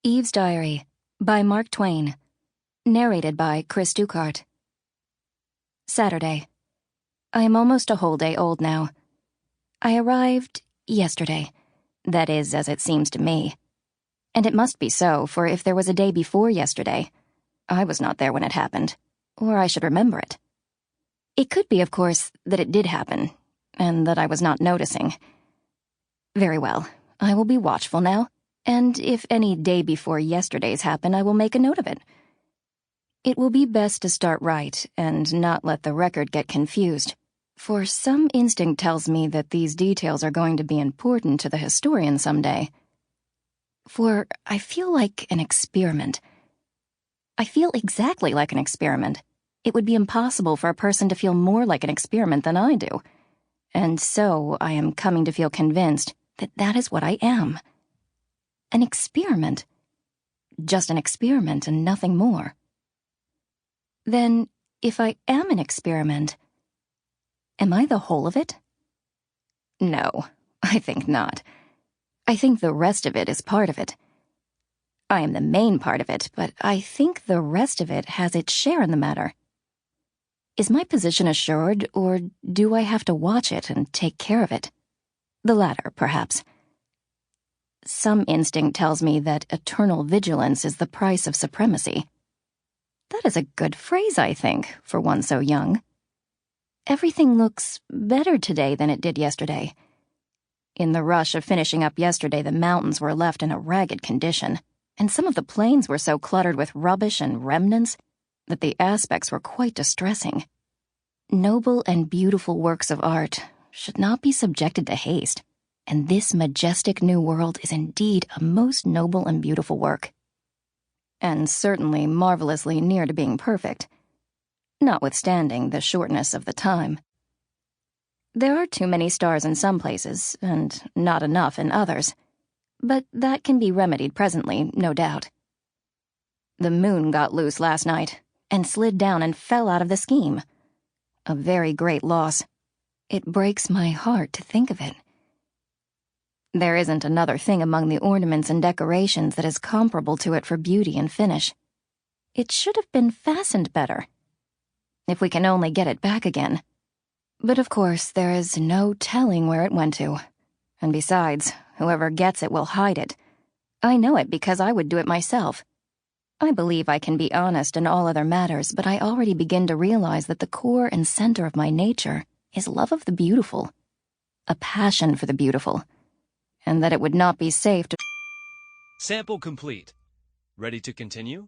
Eve's Diary by Mark Twain. Narrated by Cris Dukehart. Saturday. I am almost a whole day old now. I arrived yesterday. That is, as it seems to me. And it must be so, for if there was a day before yesterday, I was not there when it happened, or I should remember it. It could be, of course, that it did happen, and that I was not noticing. Very well, I will be watchful now. And if any day before yesterdays happen, I will make a note of it. It will be best to start right and not let the record get confused, for some instinct tells me that these details are going to be important to the historian someday. For I feel like an experiment. I feel exactly like an experiment. It would be impossible for a person to feel more like an experiment than I do. And so I am coming to feel convinced that that is what I am. An experiment. Just an experiment and nothing more. Then, if I am an experiment, am I the whole of it? No, I think not. I think the rest of it is part of it. I am the main part of it, but I think the rest of it has its share in the matter. Is my position assured, or do I have to watch it and take care of it? The latter, perhaps. Some instinct tells me that eternal vigilance is the price of supremacy. That is a good phrase, I think, for one so young. Everything looks better today than it did yesterday. In the rush of finishing up yesterday, the mountains were left in a ragged condition, and some of the plains were so cluttered with rubbish and remnants that the aspects were quite distressing. Noble and beautiful works of art should not be subjected to haste. And this majestic new world is indeed a most noble and beautiful work. And certainly marvelously near to being perfect, notwithstanding the shortness of the time. There are too many stars in some places, and not enough in others, but that can be remedied presently, no doubt. The moon got loose last night, and slid down and fell out of the scheme. A very great loss. It breaks my heart to think of it. There isn't another thing among the ornaments and decorations that is comparable to it for beauty and finish. It should have been fastened better. If we can only get it back again. But of course, there is no telling where it went to. And besides, whoever gets it will hide it. I know it because I would do it myself. I believe I can be honest in all other matters, but I already begin to realize that the core and center of my nature is love of the beautiful. A passion for the beautiful. And that it would not be safe to... Sample complete. Ready to continue?